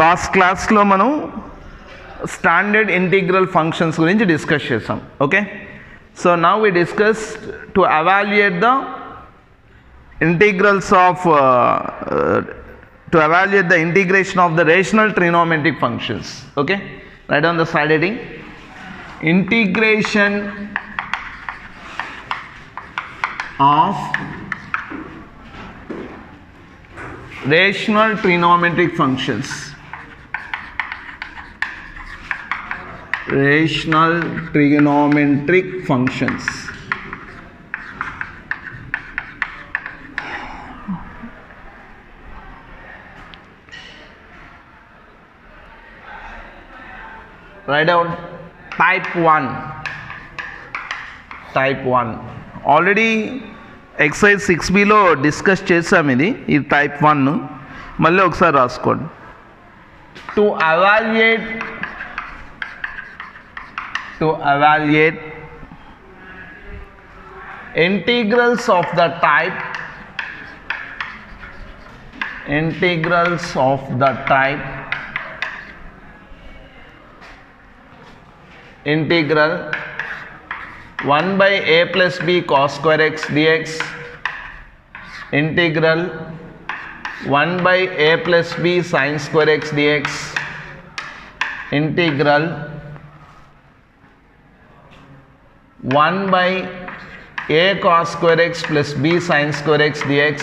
Last క్లాస్లో మనం standard integral functions గురించి డిస్కస్ చేసాం. Okay, so now we discuss to evaluate the integrals of to evaluate the integration of the rational trigonometric functions. Okay, write down the slide heading: integration of rational trigonometric functions. Rational trigonometric functions. Write down type 1. Type 1 already exercise 6b లో discuss చేసాం. ఇది type 1 మళ్ళీ ఒకసారి రాసుకోండి. to evaluate integrals of the type integral 1 by a plus b cos square x dx, integral 1 by a plus b sin square x dx, integral 1 by a cos square x plus b sin square x dx,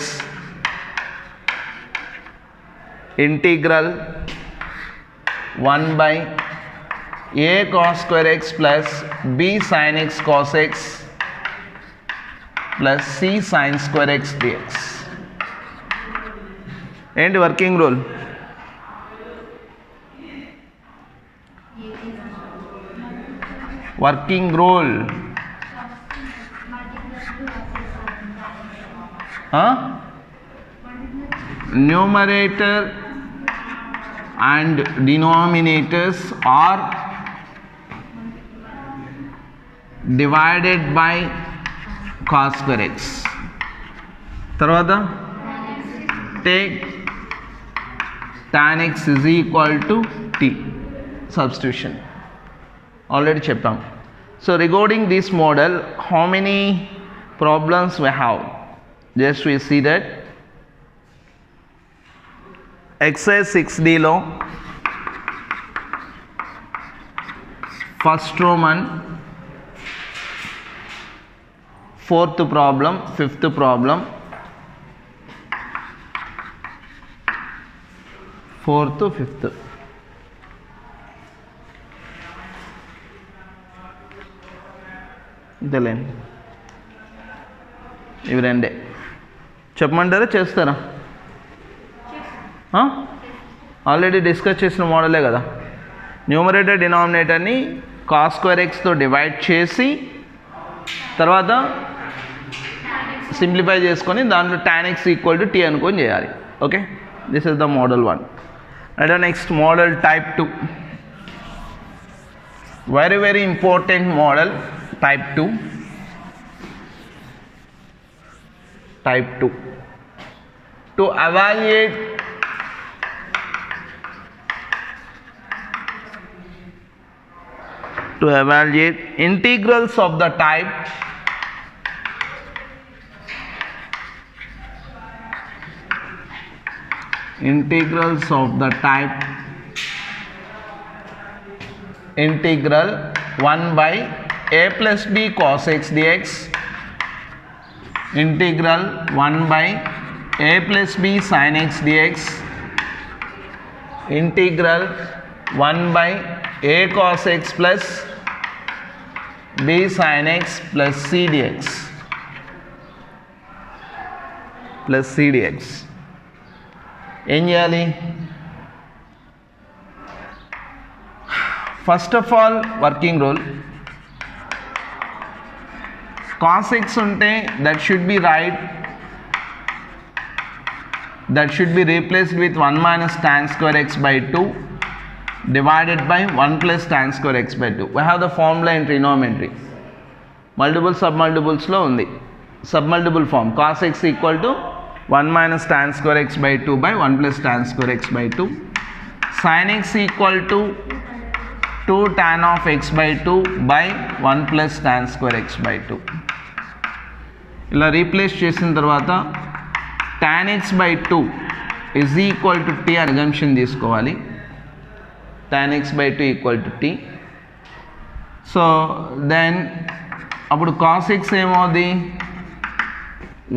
integral 1 by a cos square x plus b sin x cos x plus c sin square x dx. And working rule: numerator and denominators are divided by cos square x. తర్వాత take tan x is equal to t, substitution already చెప్పాం. So regarding this model, how many problems we have? Just we see that exercise 6d లో first Roman, fourth problem, fifth problem, fourth, fifth. ఇదేలేండి, ఇవి రెండే. చెప్పమంటారా చేస్తారా? Already discuss చేసిన మోడలే కదా. Numerator డినామినేటర్ని cos square ఎక్స్తో divide చేసి తర్వాత సింప్లిఫై చేసుకొని దాంట్లో tan x equal to t అనుకొని చేయాలి. Okay, this is the model 1. And next model type 2, very very important model type 2. Type 2 to evaluate integrals of the type integral 1 by a plus b cos x dx, integral 1 by a plus b sin x dx, integral 1 by a cos x plus b sin x plus c dx. ఏం చేయాలి? First of all working rule, cos x ఉంటే that should be replaced with 1 minus tan square x by 2 divided by 1 plus tan square x by 2. We have the formula in trigonometry. Multiple submultiples లో ఉంది. Submultiple form cos x equal to 1 minus tan square x by 2 by 1 plus tan square x by 2. sin x equal to 2 tan of x by 2 by 1 plus tan square x by 2. ఇలా replace చేసిన తర్వాత tan x by 2 is equal to t అని assumption తీసుకోవాలి. tan x by 2 equal to t. So then అప్పుడు cos x ఏమవుద్ది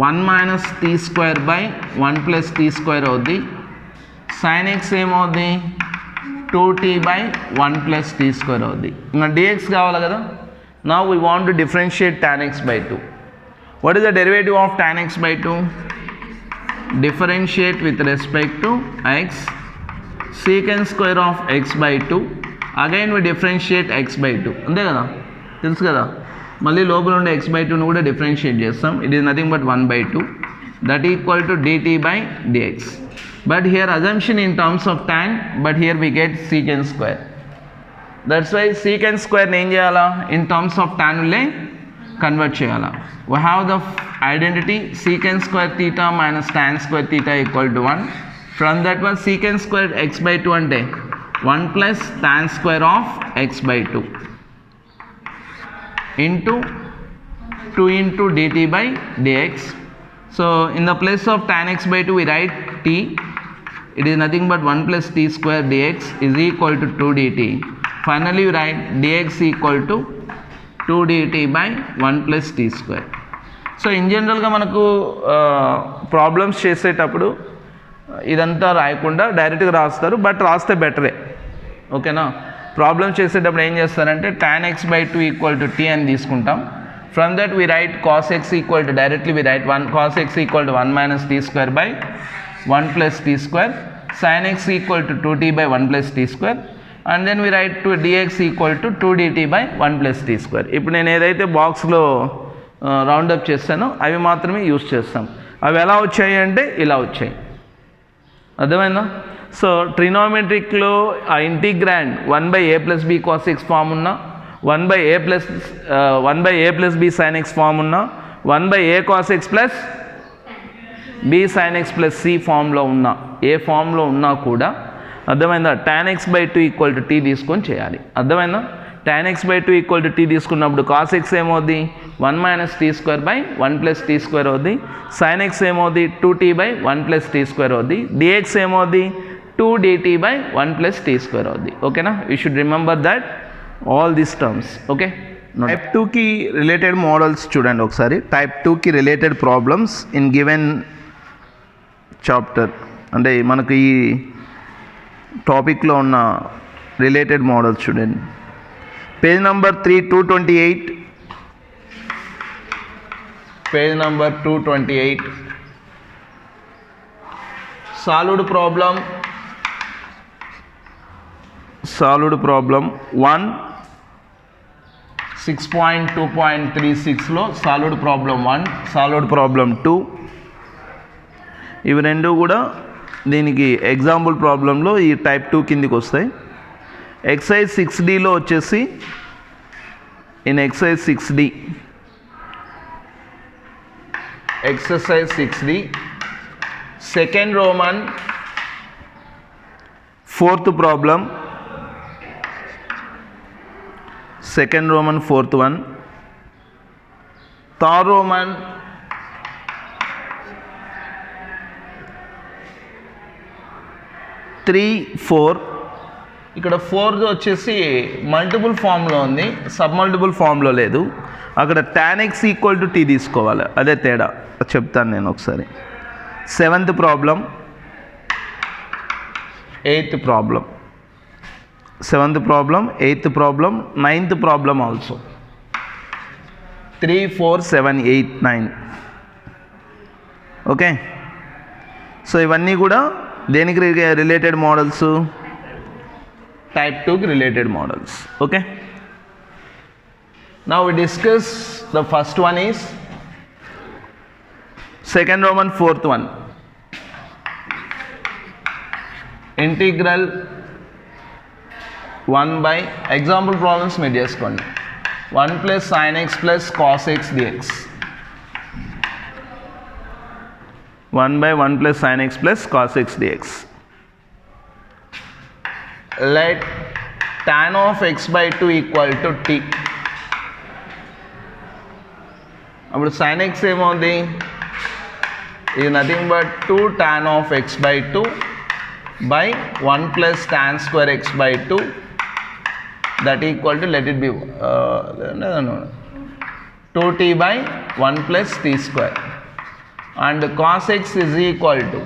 1 minus t square by 1 plus t square అవుద్ది. sin x ఏమవుద్ది 2t by 1 plus t square అవుద్ది. ఇంకా dx కావాలి కదా. Now we want to differentiate tan x by 2. What is the derivative of tan x by 2? Differentiate with respect to x, secant square of x by 2. Again we differentiate x by 2. అంతే కదా, తెలుసు కదా. మళ్ళీ లోపల ఉండే x by 2ను కూడా differentiate చేస్తాం. It is nothing but 1 by 2 that equal to dt by dx. But here assumption in terms of tan, but here we get secant square. That's why secant square ఏం చేయాలా, in terms of tan లే convert చేయాలా. We have the identity secant square theta minus tan square theta equal to 1. From that one secant square x by 2 అంటే 1 plus tan square of x by 2 into 2 into dt by dx. So in the place of tan x by 2 we write t. It is nothing but 1 plus t square dx is equal to 2 dt. Finally we write dx equal to 2 dt by 1 plus t square. So in జనరల్గా మనకు problems చేసేటప్పుడు ఇదంతా రాయకుండా డైరెక్ట్గా రాస్తారు, but రాస్తే బెటరే. ఓకేనా. ప్రాబ్లమ్ చేసేటప్పుడు ఏం చేస్తారంటే tan x by 2 equal to t అని తీసుకుంటాం. From that we write cos x equal to directly we write 1 cos x equal to 1 minus t square by 1 plus t square, sin x equal to 2t by 1 plus t square, and then we write to dx equal to 2 dt by 1 plus t square. ఇప్పుడు నేను ఏదైతే బాక్స్లో round up చేస్తానో అవి మాత్రమే use చేస్తాం. అవి ఎలా వచ్చాయి అంటే ఇలా వచ్చాయి. అర్థమైందా. సో ట్రినోమెట్రిక్లో ఆ integrand 1/a plus b cos x form ఉన్న, 1/a plus b sin x form ఉన్న, 1/a cos x plus b sin x plus c ఫామ్లో ఉన్న, ఏ ఫామ్లో ఉన్నా కూడా అర్థమైందా tan x by 2 equal to t తీసుకొని చేయాలి. అర్థమైందా. tan x by 2 equal to t తీసుకున్నప్పుడు cos x ఏమవుద్ది 1 minus t square by 1 plus t square అవుద్ది. sin x ఏమవుద్ది 2t by 1 plus t square అవుద్ది. dx ఏమవుద్ది 2 dt by 1 plus t square అవుద్ది. ఓకేనా. You should remember that all these terms. Okay. Type 2కి related models చూడండి ఒకసారి. Type 2కి related problems in given chapter, అంటే మనకు ఈ టాపిక్లో ఉన్న రిలేటెడ్ మోడల్స్ చూడండి. Page number 228, page number 228. Solved problem 1 6.2.36లో సాల్వ్డ్ ప్రాబ్లం 1, సాల్వ్డ్ ప్రాబ్లం 2. ఇవి రెండు కూడా దీనికి ఎగ్జాంపుల్ ప్రాబ్లంలో ఈ టైప్ 2 కిందికి వస్తాయి. ఎక్సైజ్ 6Dలో వచ్చేసి in exercise 6D, exercise 6D, second Roman, fourth problem, second Roman fourth one, third Roman, three, four. ఇక్కడ 4th వచ్చేసి మల్టిపుల్ ఫామ్లో ఉంది, సబ్ మల్టిపుల్ ఫామ్లో లేదు. అక్కడ tan x equal to t తీసుకోవాలి, అదే తేడా చెప్తాను నేను ఒకసారి. 7th problem, 8th problem, 7th problem, 8th problem, 9th problem also. 3, 4, 7, 8, 9. Okay. So ఇవన్నీ కూడా దేనికి రిలేటెడ్ మోడల్స్, టైప్ 2కి related models. Okay. Now we discuss the first one is second Roman fourth one, integral 1 by example problems మీరు చేసుకోండి. 1 plus sin x plus cos x dx, 1 by 1 plus sin x plus cos x dx. let tan of x by 2 equal to t. అప్పుడు sin x ఏమవుతుంది, ఇది nothing but 2 tan of x by 2 by 1 plus tan square x by 2 that equal to, let it be 2t by 1 plus t square, and cos x is equal to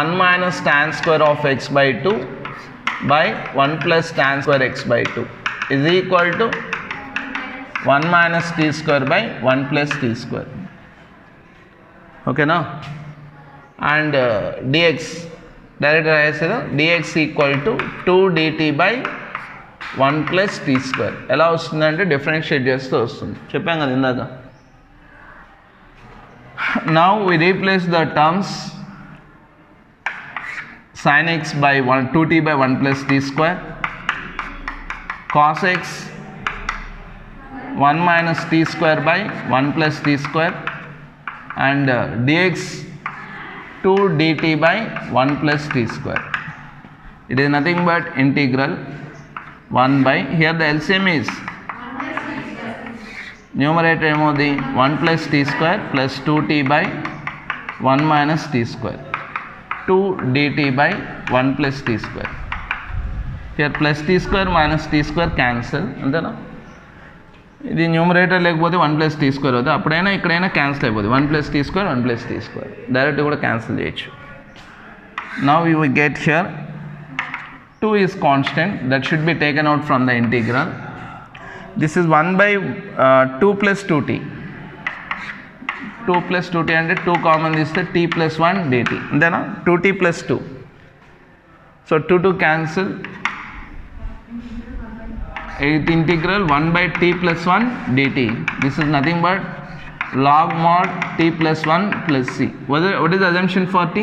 1 minus tan square of x by 2 by 1 plus tan square x by 2 is equal to 1 minus t square by 1 plus t square. Okay now, and dx direct రాసేదా, dx equal to 2 dt by 1 plus t square. ఎలా వస్తుందంటే differentiate చేస్తూ వస్తుంది, చెప్పాం కదా ఇందాక. Now we replace the terms sin x by 2t by 1 plus t square, cos x 1 minus t square by 1 plus t square, and dx 2 dt by 1 plus t square. It is nothing but integral 1 by, here the LCM is numerator ఏమవుతుంది 1 plus t square plus 2t by 1 minus t square, 2 dt by 1 plus t square. Here plus t square minus t square cancel, అంతేనా. ఇది numerator లేకపోతే 1 plus t square అవుతుంది, అప్పుడైనా ఇక్కడైనా cancel అయిపోతుంది. 1 plus t square 1 plus t square direct కూడా cancel చేయొచ్చు. Now you will get here 2 is constant, that should be taken out from the integral. This is 1 by 2 plus 2t. 2 plus 2t అంటే 2 common తీస్తే t plus 1 dt, అంతేనా. 2t plus 2, so 2 2 cancel. It integral 1 by t plus 1 dt. This is nothing but log mod t plus 1 plus c. What is the assumption for t?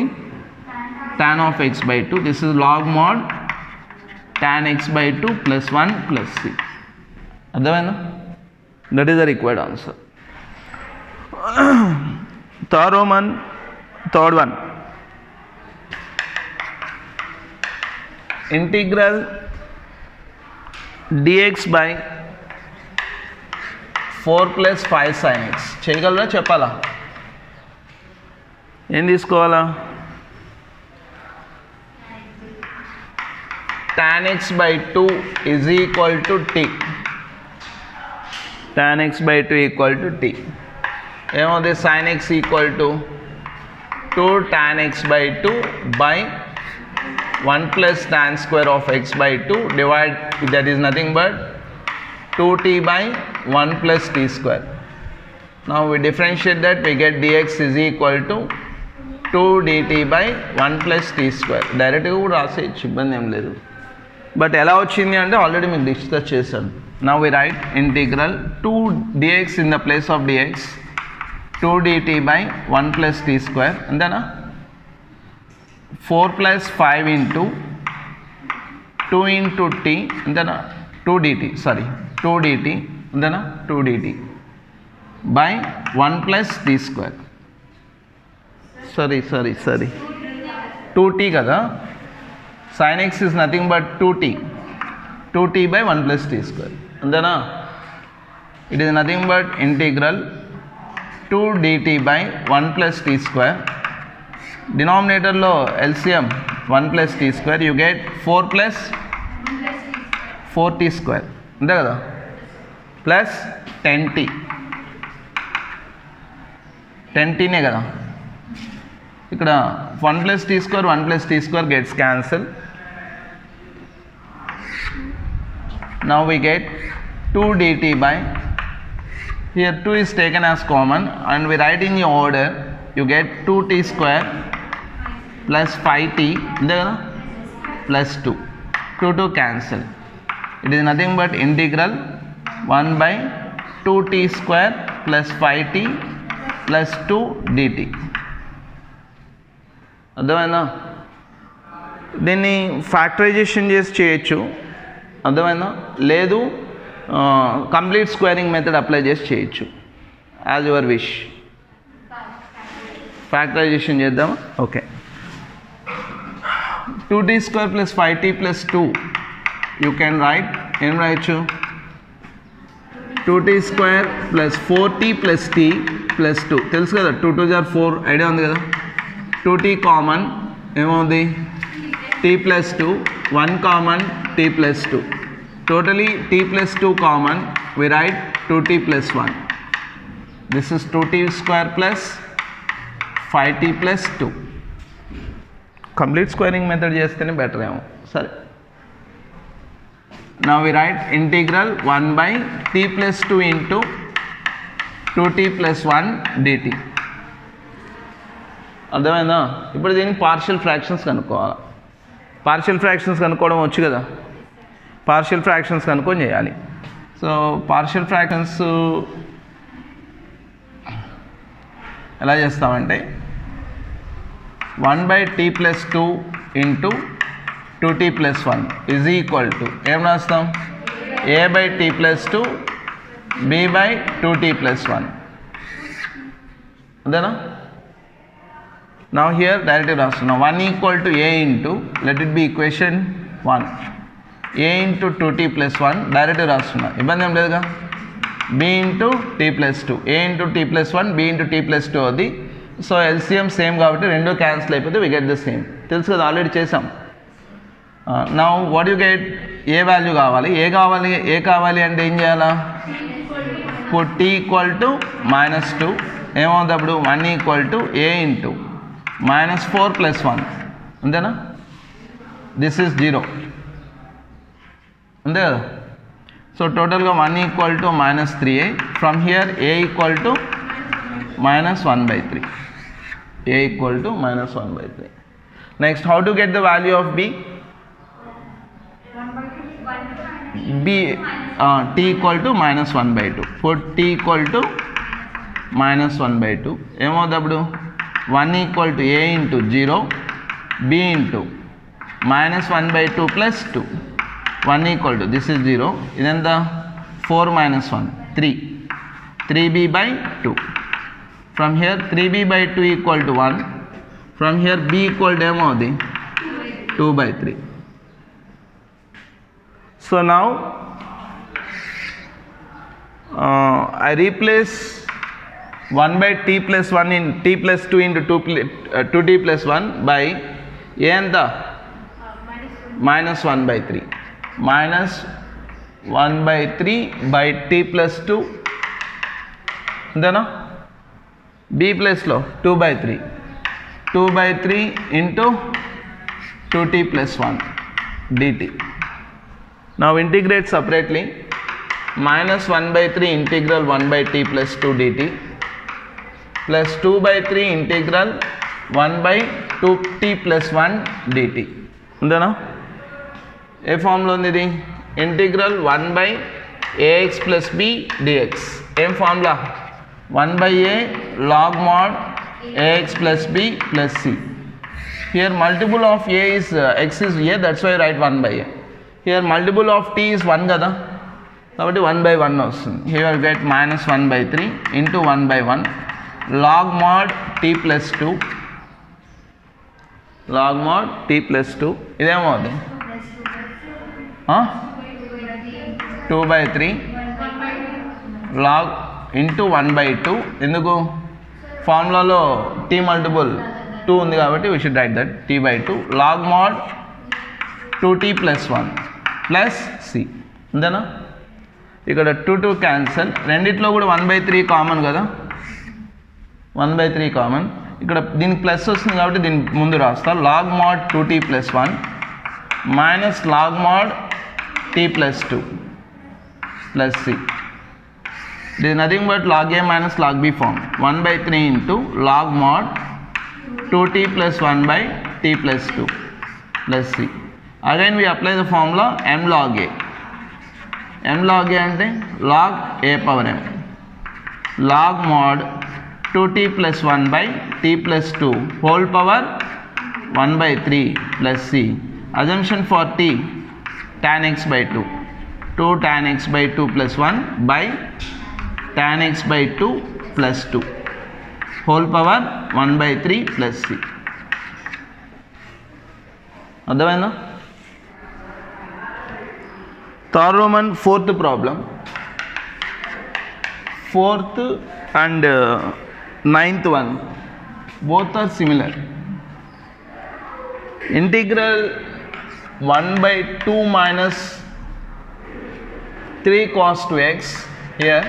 Tan of x by 2. This is log mod tan x by 2 plus 1 plus c. అర్థమైందా? That is the required answer. Third one. Integral dx by 4 plus 5 sin x. చేయగలరా చెప్పాలా? ఏం తీసుకోవాలా? tan x by 2 is equal to t. tan x by 2 equal to t. ఏమవుతుంది? sin x equal to 2 tan x by 2 by 1 plus tan square of x by 2 divide, that is nothing but 2t by 1 plus t square. Now we differentiate that, we get dx is equal to 2 dt by 1 plus t square. డైరెక్ట్గా కూడా రాసేయచ్చు, ఇబ్బంది ఏం లేదు. But ఎలా వచ్చింది అంటే already మీకు discuss చేశాను. Now we write integral 2 dx in the place of dx, 2 dt by 1 plus t square, అంతేనా. 4 plus 5 into 2 into t, అంతేనా. 2 dt, sorry 2 dt, అంతేనా. 2 dt by 1 plus t square. sorry 2t కదా. sin x is nothing but 2t by 1 plus t square, అంతేనా. It is nothing but integral 2 dt by 1 plus t square. డినామినేటర్లో LCM 1 plus t square, you get 4 plus 4t square, అంతే కదా, plus 10tనే కదా. ఇక్కడ 1 plus t square 1 plus t square gets cancelled. Now we get 2 dt by, here 2 is taken as common and we write in the order, you get 2t square plus 5t, అంతే కదా, plus 2. 2 cancel. It is nothing but integral 1 by 2t square plus 5t plus 2 dt. అర్థమైందా? దీన్ని factorisation చేసి చేయొచ్చు, అర్థమైందా? లేదు complete squaring method apply చేసి చేయొచ్చు, యాజ్ యువర్ విష్. ఫ్యాక్టరైజేషన్ చేద్దామా? Okay. 2 2t square plus 5t plus 2 you can write em raichu 2t square plus 4t plus t plus 2 telusu kada 2 2 are 4 idea undi kada 2t common emundi t plus 2 1 common t plus 2 totally t plus 2 common we write 2t plus 1 this is 2t square plus 5t plus 2 complete squaring method chestene better emo sare now we write integral 1 by t plus 2 into 2t plus 1 dt అర్థమైందా ఇప్పుడు దీనికి partial fractions కనుక్కోవాలి partial fractions కనుక్కోవడం వచ్చు కదా partial fractions కనుక్కొని చేయాలి so partial fractions ఎలా చేస్తామంటే 1 by t plus 2 into 2t plus 1 is equal to ఏం రాస్తాం a by t plus 2 b by 2t plus 1 అంతేనా now here directly రాస్తున్నాం 1 equal to a into let it be equation 1 a into 2t plus 1 directly రాస్తున్నా ఇబ్బంది ఏం లేదుగా b into t plus 2 a into t plus 1 b into t plus 2 అది so LCM same కాబట్టి రెండు cancel అయిపోతే we get the same తెలుసు కదా ఆల్రెడీ చేసాం now what you get a value కావాలి ఏ కావాలి అంటే ఏం చేయాలా ఇప్పుడు t ఈక్వల్ టు -2 ఏమవుతుంది అప్పుడు 1 equal to a into -4 plus 1 అంతేనా దిస్ ఈజ్ 0 అంతే కదా సో టోటల్గా 1 equal to -3a from here a equal to -1/3 a equal to -1/3 next how to get the value of b t equal to -1/2 for t equal to -1/2 ఏమవుతుంది అప్పుడు 1 equal to a into 0 b into -1/2 plus 2 1 equal to this is 0 ఇదెంత 4 minus 1 3b by 2 from here 3b by 2 equal to 1 from here b equal to ఏమవుతుంది 2/3 so now I replace 1 by t plus 1 in t plus 2 into 2t plus 1 by a and the -1/3 -1/3 by t plus 2 అంతేనా b ప్లస్లో 2/3 into 2t plus 1 dt now integrate separately -1/3 integral 1 by t plus 2 dt plus 2/3 integral 1 by 2t plus 1 dt అంతేనా ఏ ఫామ్లో ఉంది ఇది integral 1 by ax plus b dx ఏం formula 1 by a log mod ax plus b plus c here multiple of a is x is a that's why I write 1 by a here multiple of t is 1 kada కాబట్టి 1 by 1 వస్తుంది here you get -1/3 into 1 by 1 log mod t plus 2 log mod t plus 2 ఇదేమవుతుంది 2/3 log into 1/2 ఎందుకు ఫార్ములాలో t multiple 2 ఉంది కాబట్టి we should write that t/2 log mod 2t plus 1 plus c అంతేనా ఇక్కడ 2 cancel రెండిట్లో కూడా 1/3 common కదా 1/3 common ఇక్కడ దీనికి ప్లస్ వస్తుంది కాబట్టి దీని ముందు రాస్తా log mod 2t plus 1 minus log mod t plus 2 plus c it is nothing but log a minus log b form 1/3 into log mod 2t plus 1 by t plus 2 plus c again we apply the formula m log a అంటే log a power m log mod 2t plus 1 by t plus 2 whole power 1/3 plus c assumption for t tan x by 2 2 tan x by 2 plus 1 by tan x by 2 plus 2 whole power 1/3 plus c అర్థమైందా? Third Roman fourth problem. Fourth and ninth one both are similar. Integral 1/2 minus 3 cos 2x here.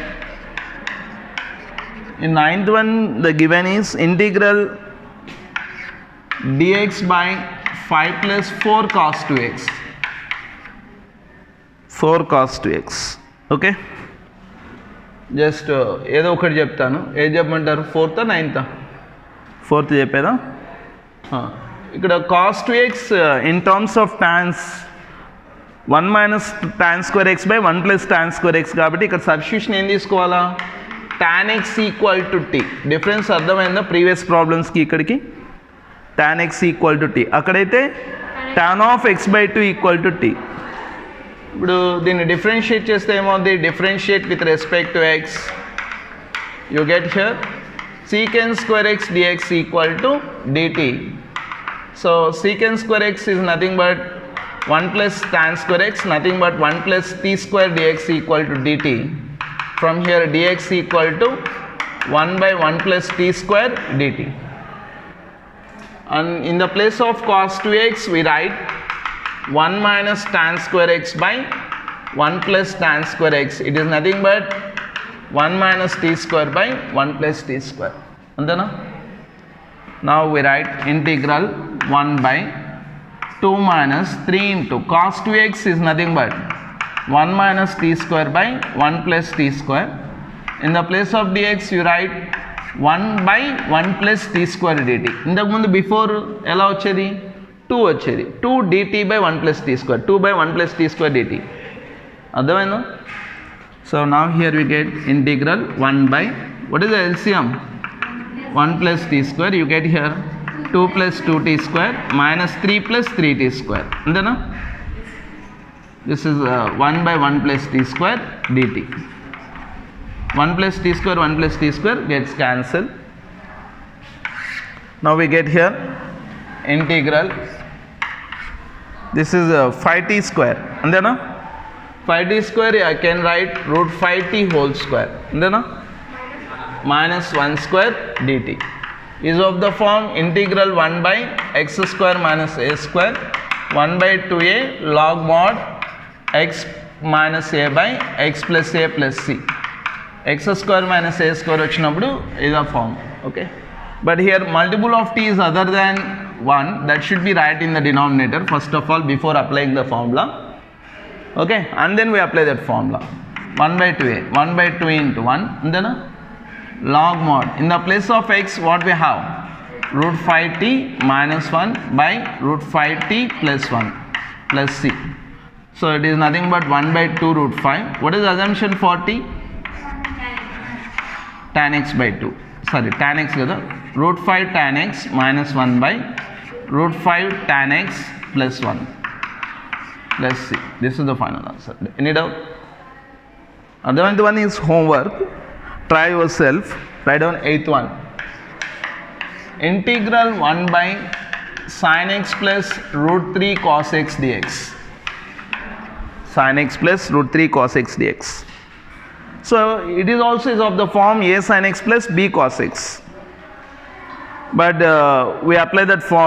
In ninth one the given is integral dx by 5 plus 4 cos 2x. 4 cos 2x. Okay. Just ఏదో ఒకటి చెప్తాను. ఏది చెప్పమంటారు? Fourth ninth? Fourth చెప్పేదా? ఇక్కడ cos 2x in terms of tans 1 minus tan square x by 1 plus tan square x కాబట్టి ఇక్కడ substitution ఏం తీసుకోవాలా? tan x equal to t. Difference అర్థమైందా? ప్రీవియస్ ప్రాబ్లమ్స్కి ఇక్కడికి tan x equal to t, అక్కడైతే tan of x by 2 equal to t. ఇప్పుడు దీన్ని డిఫరెన్షియేట్ చేస్తే ఏమవుతుంది? Differentiate with respect to X, you get here secant square x dx equal to dt. So secant square x is nothing but 1 plus tan square x, nothing but 1 plus t square dx equal to dt. From here dx equal to 1 by 1 plus t square dt. And in the place of cos 2x we write 1 minus tan square x by 1 plus tan square x. It is nothing but 1 minus t square by 1 plus t square. Andana? Now we write integral 1 by 2 minus 3 into cos 2x is nothing but 1 minus t square by 1 plus t square. In the place of dx you write 1 by 1 plus t square dt. ఇంతకు ముందు before ఎలా వచ్చేది? 2 వచ్చేది. 2 dt by 1 plus t square. 2 by 1 plus t square dt. అర్థమైందా? So now here we get integral 1 by, what is the LCM? 1 plus t square. You get here 2 plus 2t square minus 3 plus 3t square. అంతేనా? This is 1 by 1 plus t square dt. 1 plus t square, 1 plus t square gets cancelled. Now we get here integral, this is 5t square. అంతేనా? 5t square I can write root 5t whole square. అంతేనా? minus 1 square dt is of the form integral 1 by x square minus a square 1 by 2a log mod x minus a by x plus a plus c. x square minus a square వచ్చినప్పుడు is a form. Okay, but here multiple of t is other than 1, that should be right in the denominator first of all before applying the formula. Okay, and then we apply that formula. 1 by 2a, 1 by 2 into 1, and then log mod, in the place of x what we have? Root 5t minus 1 by root 5t plus 1 plus c. So it is nothing but 1 by 2 root 5. What is the assumption for t? Tan x by 2. Sorry, tan x kada. Root 5 tan x minus 1 by root 5 tan x plus 1 plus c. This is the final answer. Any doubt? Other one is homework. Try yourself. Write down 8th one. Integral 1 by sin x plus root 3 cos x dx. Sin x plus root 3 cos x dx. So it is also is of the form a sin x plus b cos x. But we apply that for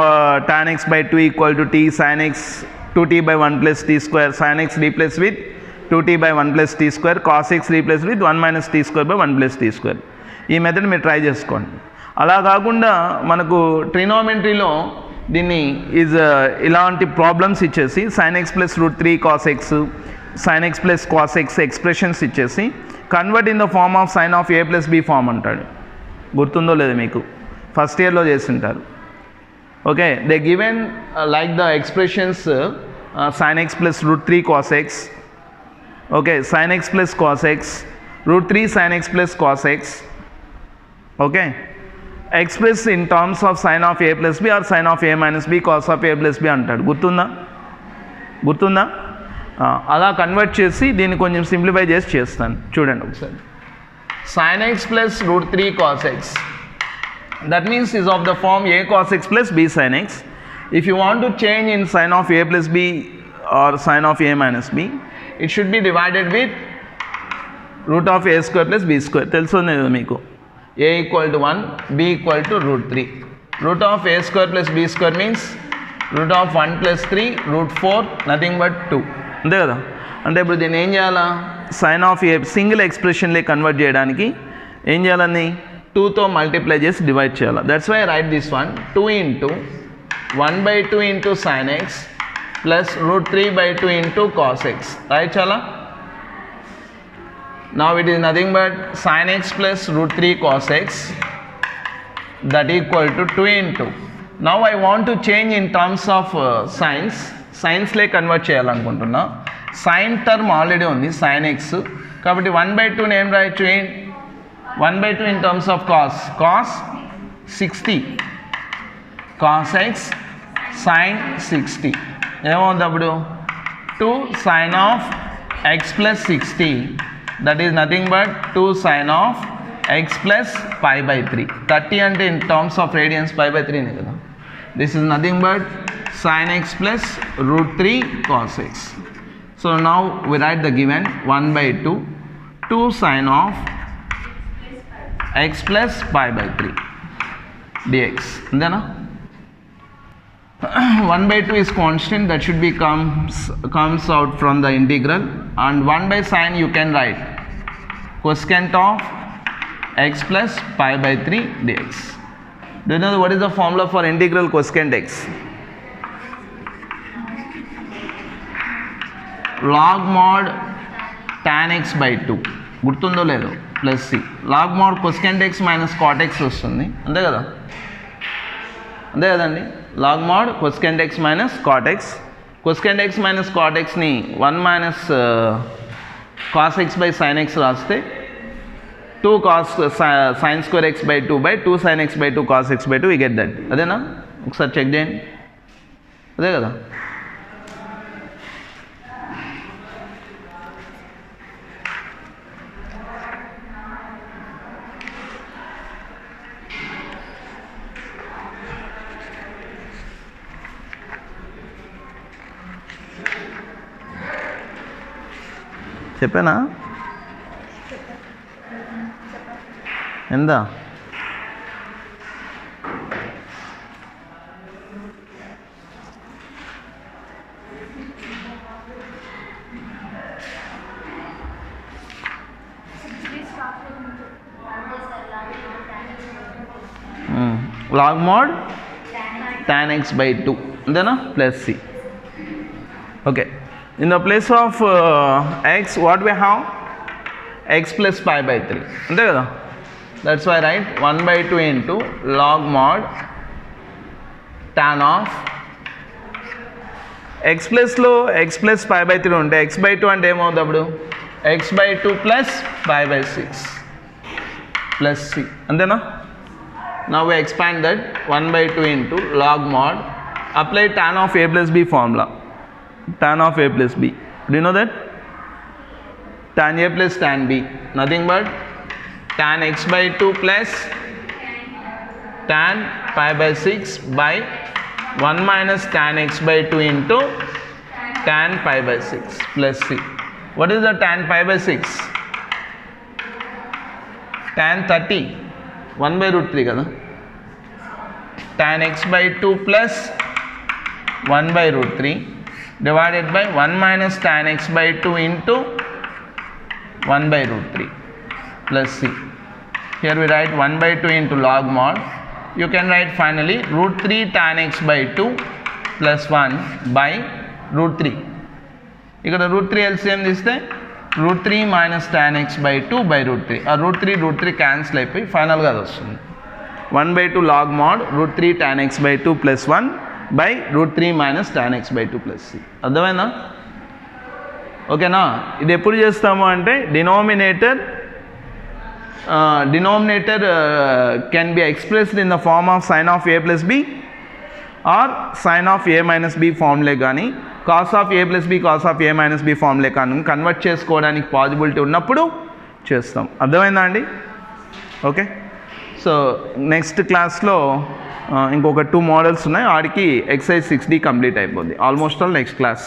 tan x by 2 equal to t sin x 2t by 1 plus t square, sin x replace with 2t by 1 plus t square, cos x replace with 1 minus t square by 1 plus t square. ఈ method మీరు try చేసుకోండి. అలా కాకుండా మనకు ట్రినోమెట్రీలో దీన్ని ఇలాంటి problems ఇచ్చేసి sin x plus root 3 cos x, sin x plus cos x expressions ఇచ్చేసి convert in the form of sine of A plus B form అంటాడు. గుర్తుందో లేదు మీకు? ఫస్ట్ ఇయర్లో చేస్తుంటారు. Okay, they given like the expressions sin x plus root 3 cos x, okay, sin x plus cos x, root 3 sin x plus cos x, okay, express in terms of sin of a plus b or sin of a minus b cos of a plus b అంటాడు. గుర్తుందా? అలా convert చేసి దీన్ని కొంచెం simplify చేసి చేస్తాను. చూడండి ఒకసారి. sin x plus root 3 cos x, that means is of the form a cos x plus b sin x. If you want to change in sin of a plus b or sin of a minus b, it should be divided with root of a square plus b square. తెలుసుంది కదా మీకు. a equal to 1, b equal to root 3. Root of a square plus b square means root of 1 plus 3, root 4, nothing but 2. అంతే కదా. అంటే ఇప్పుడు దీన్ని ఏం చేయాలా, sine of a single ఎక్స్ప్రెషన్లే కన్వర్ట్ చేయడానికి ఏం చేయాలని 2తో మల్టిప్లై చేసి డివైడ్ చేయాలి. That's why right this one 2 into 1/2 into sin x plus root 3/2 into cos x. Right chala? Now it is nothing but sin x plus root 3 cos x, that equal to 2 into. Now I want to change in terms of sines లే convert చేయాలనుకుంటున్నా. sin term already ఉంది sin x, కాబట్టి 1/2 ఏం రాయొచ్చు, 1/2 in terms of cos 60 cos x sin 60 ఏమవుతుంది అప్పుడు 2 sin of x plus 60, that is nothing but 2 sin of x plus pi/3. 30 అంటే in terms of radians pi/3 నే కదా. This is nothing but sin x plus root 3 cos x. So now we write the given 1/2 2 sin of x plus pi/3 dx. Then 1/2 is constant, that should be comes out from the integral, and 1/sin you can write cosecant of x plus pi/3 dx. Do you know what is the formula for integral cosecant x? log mod tan x by 2, గుర్తుందో లేదో, plus C log mod cosecant x minus cot x వస్తుంది. అంతే కదా, అంతే కదండి. log mod cosecant x minus cot x, cosecant x minus cot xని 1 minus cos x by sin x రాస్తే 2 cos sin square x by 2 by 2 sin x by 2 cos x by 2 we get that. అదేనా, ఒకసారి check చేయండి. అదే కదా. చెప్పానా ఎంత? log mod tan x by 2 అంతేనా, plus C. Okay, in the place of x what we have, x plus pi/3 అంతే కదా. that's why write 1/2 into log mod tan of x plus లో x plus pi/3 ఉంటే x by 2 అంటే ఏమవుతుంది అప్పుడు x by 2 plus pi/6 plus c అంతేనా. now we expand that 1/2 into log mod, apply tan of a plus b formula, tan of a plus b. Do you know that? Tan a plus tan b, nothing but tan x by 2 plus tan pi/6 by 1 minus tan x by 2 into tan pi/6 plus c. What is the tan pi/6? tan 30, 1/√3 కదా. tan x by 2 plus 1/√3 divided by 1 minus tan x by 2 into 1/√3 plus c. Here we write 1/2 into log mod. You can write finally √3 tan x by 2 plus 1 by √3. ఇక్కడ √3 LCM తీస్తే √3 minus tan x by 2 by √3. ఆ √3 cancel అయిపోయి ఫైనల్గా అది వస్తుంది 1/2 log mod √3 tan x by 2 plus 1 by √3 minus tan x by 2 plus c. అర్థమైనా? ఓకేనా. ఇది ఎప్పుడు చేస్తాము అంటే denominator can be expressed in the form of sin of a plus b or sin of a minus b formulae కానీ cos of a plus b cos of a minus b formulae కానీ convert చేసుకోవడానికి possibility ఉన్నప్పుడు చేస్తాం. అర్థమైందా అండి? Okay. So next క్లాస్లో ఇంకొక 2 models ఉన్నాయి, ఆడికి ఎక్సైజ్ 6D కంప్లీట్ అయిపోద్ది. Almost all next class.